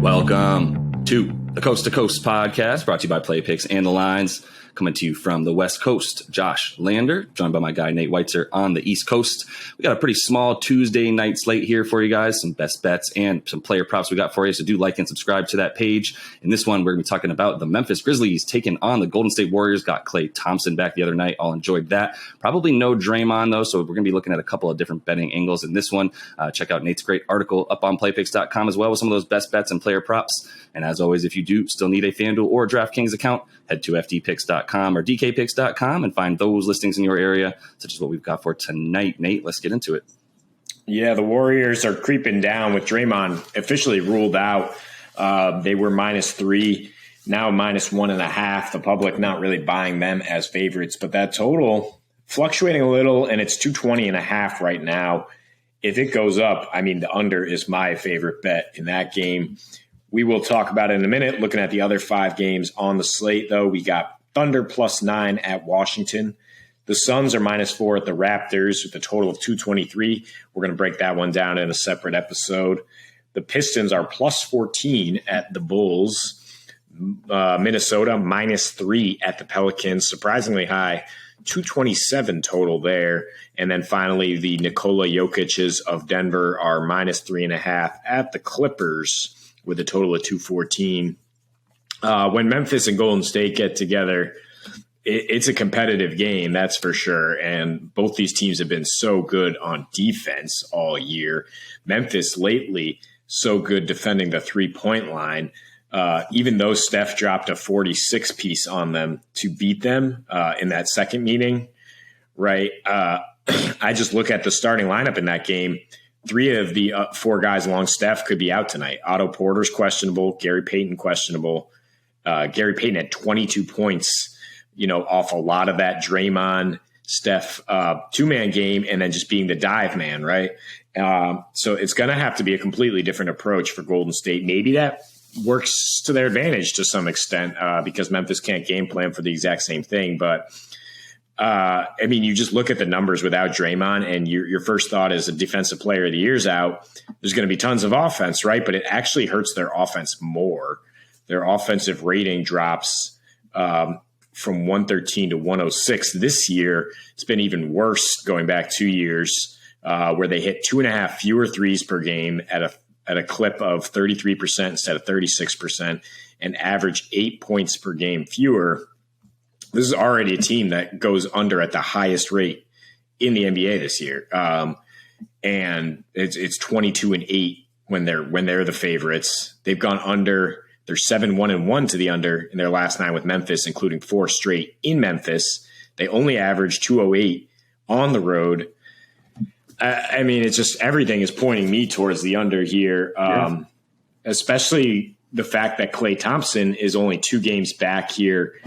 Welcome to the Coast to Coast podcast, brought to you by Play Picks and the Lines. Coming to you from the West Coast, Josh Lander, joined by my guy Nate Weitzer on the East Coast. We got a pretty small Tuesday night slate here for you guys, some best bets and some player props we got for you. So do like and subscribe to that page. In this one, we're going to be talking about the Memphis Grizzlies taking on the Golden State Warriors. Got Klay Thompson back the other night. All enjoyed that. Probably no Draymond though, so we're going to be looking at a couple of different betting angles in this one. Check out Nate's great article up on playpicks.com as well with some of those best bets and player props. And as always, if you do still need a FanDuel or a DraftKings account, head to ftpicks.com or dkpicks.com and find those listings in your area, such as what we've got for tonight. Nate, let's get into it. Yeah, the Warriors are creeping down with Draymond officially ruled out. They were -3, now -1.5. The public not really buying them as favorites, but that total fluctuating a little, and it's 220.5 right now. If it goes up, I mean, the under is my favorite bet in that game. We will talk about it in a minute. Looking at the other 5 games on the slate, though, we got Thunder +9 at Washington. The Suns are -4 at the Raptors with a total of 223. We're going to break that one down in a separate episode. The Pistons are +14 at the Bulls. Minnesota -3 at the Pelicans. Surprisingly high, 227 total there. And then finally, the Nikola Jokic's of Denver are -3.5 at the Clippers, with a total of 214. When Memphis and Golden State get together, it's a competitive game, that's for sure. And both these teams have been so good on defense all year. Memphis lately, so good defending the three-point line. Even though Steph dropped a 46-piece on them to beat them in that second meeting, right? I just look at the starting lineup in that game. 3 of the 4 guys along Steph could be out tonight. Otto Porter's questionable. Gary Payton questionable. Gary Payton had 22 points, off a lot of that Draymond, Steph two-man game, and then just being the dive man, right? So it's going to have to be a completely different approach for Golden State. Maybe that works to their advantage to some extent because Memphis can't game plan for the exact same thing, but you just look at the numbers without Draymond, and your first thought is a defensive player of the year's out. There's going to be tons of offense, right? But it actually hurts their offense more. Their offensive rating drops from 113 to 106 this year. It's been even worse going back 2 years, where they hit 2.5 fewer threes per game at a clip of 33% instead of 36%, and average 8 points per game fewer. This is already a team that goes under at the highest rate in the NBA this year. And it's 22-8 when they're the favorites. They've gone under. They're 7-1-1 to the under in their last 9 with Memphis, including 4 straight in Memphis. They only average 208 on the road. It's just everything is pointing me towards the under here, especially the fact that Klay Thompson is only 2 games back here.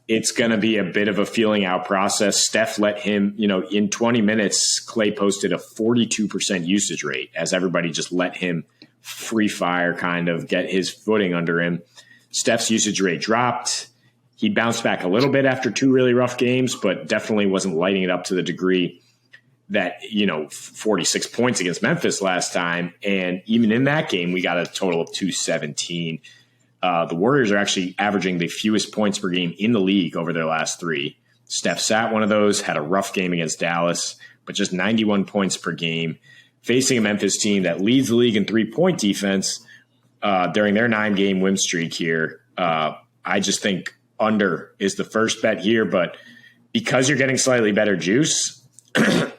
It's going to be a bit of a feeling out process. Steph let him, in 20 minutes, Klay posted a 42% usage rate as everybody just let him free fire, kind of get his footing under him. Steph's usage rate dropped. He bounced back a little bit after 2 really rough games, but definitely wasn't lighting it up to the degree that, 46 points against Memphis last time. And even in that game, we got a total of 217. The Warriors are actually averaging the fewest points per game in the league over their last 3. Steph sat one of those, had a rough game against Dallas, but just 91 points per game, facing a Memphis team that leads the league in three-point defense during their 9-game win streak here. I just think under is the first bet here, but because you're getting slightly better juice,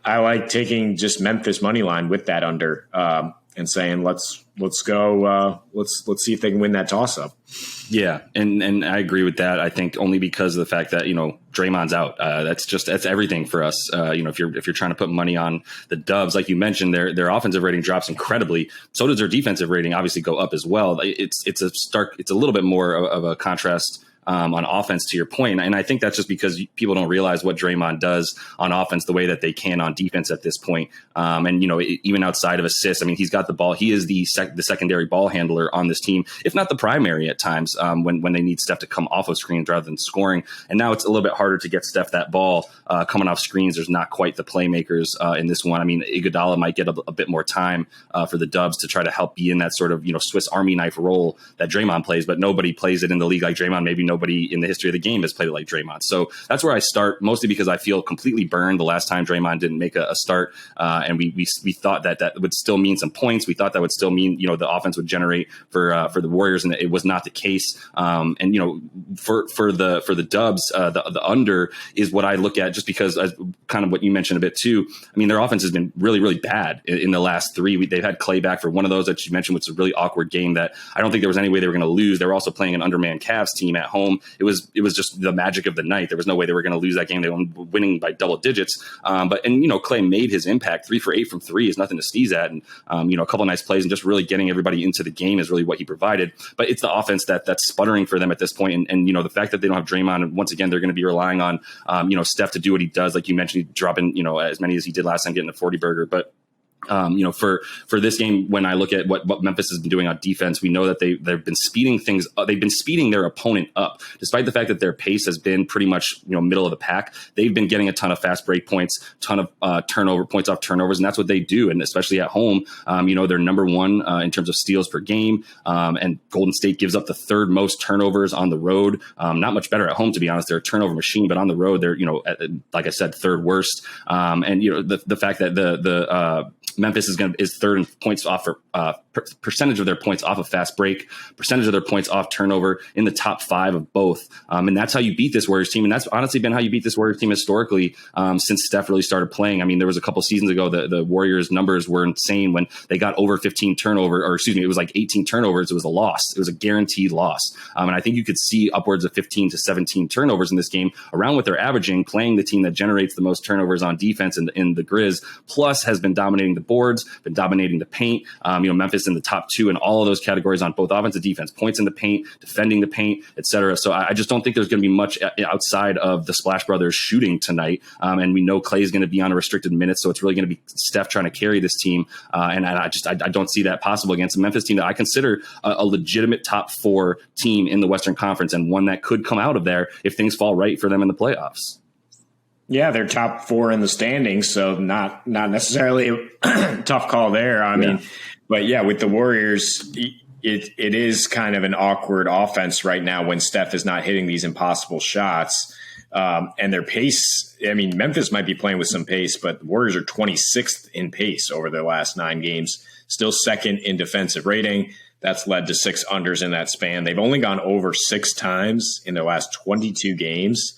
I like taking just Memphis money line with that under and saying let's go. Let's see if they can win that toss up. Yeah, and I agree with that. I think only because of the fact that Draymond's out. That's everything for us. If you're trying to put money on the Dubs, like you mentioned, their offensive rating drops incredibly. So does their defensive rating obviously go up as well. It's a little bit more of a contrast on offense, to your point. And I think that's just because people don't realize what Draymond does on offense the way that they can on defense at this point. And, even outside of assists, I mean, he's got the ball. He is the secondary ball handler on this team, if not the primary at times, when they need Steph to come off of screens rather than scoring. And now it's a little bit harder to get Steph that ball coming off screens. There's not quite the playmakers in this one. I mean, Iguodala might get a bit more time for the Dubs to try to help be in that sort of, Swiss Army knife role that Draymond plays, but nobody plays it in the league like Draymond. Maybe nobody in the history of the game has played it like Draymond. So that's where I start, mostly because I feel completely burned the last time Draymond didn't make a start. And we thought that would still mean some points. We thought that would still mean, the offense would generate for the Warriors, and it was not the case. And for the Dubs, the under is what I look at, just because kind of what you mentioned a bit too. I mean, their offense has been really, really bad in the last three. They've had Clay back for one of those that you mentioned, which is a really awkward game that I don't think there was any way they were going to lose. They were also playing an undermanned Cavs team at home. It was just the magic of the night. There was no way they were going to lose that game. They were winning by double digits. But Clay made his impact. 3 for 8 from three is nothing to sneeze at. And, a couple of nice plays and just really getting everybody into the game is really what he provided. But it's the offense that's sputtering for them at this point. And the fact that they don't have Draymond, and once again, they're going to be relying on, Steph to do what he does. Like you mentioned, dropping, as many as he did last time, getting a 40 burger. But for this game, when I look at what Memphis has been doing on defense, we know that they've been speeding things. They've been speeding their opponent up, despite the fact that their pace has been pretty much middle of the pack. They've been getting a ton of fast break points, ton of turnover points off turnovers, and that's what they do. And especially at home, they're number one in terms of steals per game. And Golden State gives up the third most turnovers on the road. Not much better at home, to be honest. They're a turnover machine, but on the road, they're like I said, third worst. And the fact that the Memphis is third in points off for percentage of their points off of fast break, percentage of their points off turnover, in the top 5 of both. And that's how you beat this Warriors team. And that's honestly been how you beat this Warriors team historically since Steph really started playing. I mean, there was a couple seasons ago, the Warriors numbers were insane when they got over 15 turnover, or excuse me, it was like 18 turnovers. It was a loss. It was a guaranteed loss. And I think you could see upwards of 15 to 17 turnovers in this game, around what they're averaging, playing the team that generates the most turnovers on defense in the Grizz, plus has been dominating the boards, been dominating the paint. Memphis in the top 2 in all of those categories on both offense and defense, points in the paint, defending the paint, etc. So I just don't think there's going to be much outside of the Splash Brothers shooting tonight. And we know Clay is going to be on a restricted minutes, so it's really going to be Steph trying to carry this team. And I don't see that possible against a Memphis team that I consider a legitimate top 4 team in the Western Conference, and one that could come out of there if things fall right for them in the playoffs. Yeah, they're top 4 in the standings, so not necessarily a tough call there. I mean, but yeah, with the Warriors, it is kind of an awkward offense right now when Steph is not hitting these impossible shots. And their pace, I mean, Memphis might be playing with some pace, but the Warriors are 26th in pace over their last 9 games, still second in defensive rating. That's led to 6 unders in that span. They've only gone over 6 times in their last 22 games.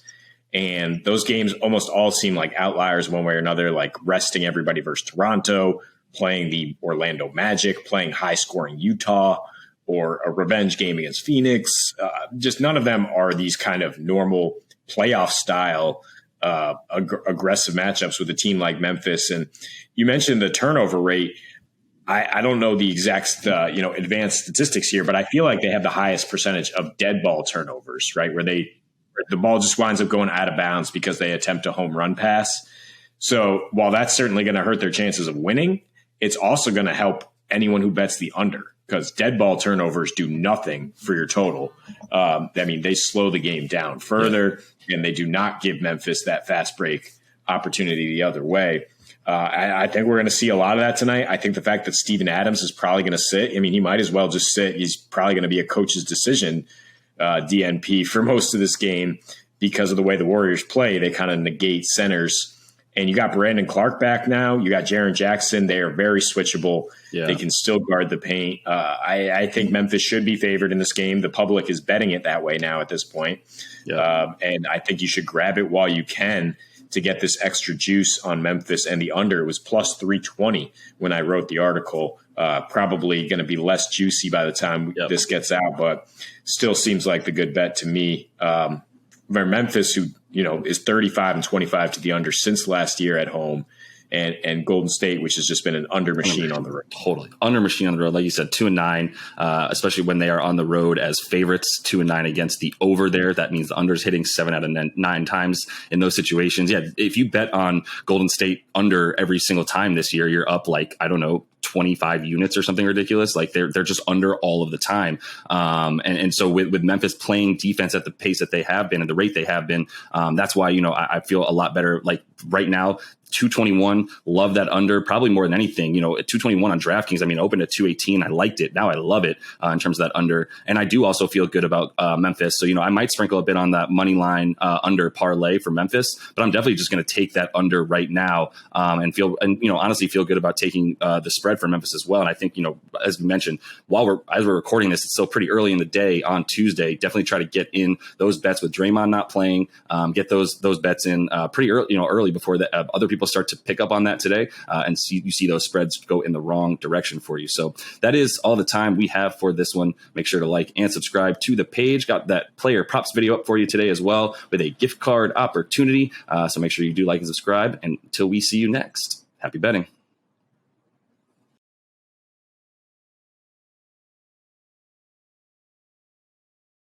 And those games almost all seem like outliers one way or another, like resting everybody versus Toronto, playing the Orlando Magic, playing high-scoring Utah, or a revenge game against Phoenix. Just none of them are these kind of normal playoff-style aggressive matchups with a team like Memphis. And you mentioned the turnover rate. I don't know the exact advanced statistics here, but I feel like they have the highest percentage of dead ball turnovers, right, where the ball just winds up going out of bounds because they attempt a home run pass. So while that's certainly going to hurt their chances of winning, it's also going to help anyone who bets the under, because dead ball turnovers do nothing for your total. I mean, they slow the game down further, and they do not give Memphis that fast break opportunity the other way. I think we're going to see a lot of that tonight. I think the fact that Steven Adams is probably going to sit, I mean, he might as well just sit. He's probably going to be a coach's decision DNP for most of this game because of the way the Warriors play. They kind of negate centers. And you got Brandon Clark back now. You got Jaren Jackson. They are very switchable. Yeah. They can still guard the paint. I think Memphis should be favored in this game. The public is betting it that way now at this point. Yeah. And I think you should grab it while you can to get this extra juice on Memphis. And the under, it was plus 320 when I wrote the article. Probably going to be less juicy by the time this gets out, but still seems like the good bet to me. Memphis, who is 35 and 25 to the under since last year at home, and Golden State, which has just been an under machine on the road. Totally under machine on the road, like you said, 2-9, especially when they are on the road as favorites. 2-9 against the over there. That means the under's hitting 7 out of 9 times in those situations. Yeah, if you bet on Golden State under every single time this year, you're up like, I don't know, 25 units or something ridiculous. Like they're just under all of the time. And so with Memphis playing defense at the pace that they have been and the rate they have been, that's why, I feel a lot better. Like right now, 221, love that under probably more than anything. At 221 on DraftKings, opened at 218. I liked it. Now I love it in terms of that under. And I do also feel good about Memphis. So, I might sprinkle a bit on that money line under parlay for Memphis, but I'm definitely just going to take that under right now and honestly feel good about taking the spread for Memphis as well. And I think, as we mentioned, as we're recording this, it's still pretty early in the day on Tuesday. Definitely try to get in those bets with Draymond not playing, get those bets in pretty early, early before the other people start to pick up on that today and you see those spreads go in the wrong direction for you. So that is all the time we have for this one. Make sure to like and subscribe to the page. Got that player props video up for you today as well with a gift card opportunity. So make sure you do like and subscribe. And until we see you next, happy betting.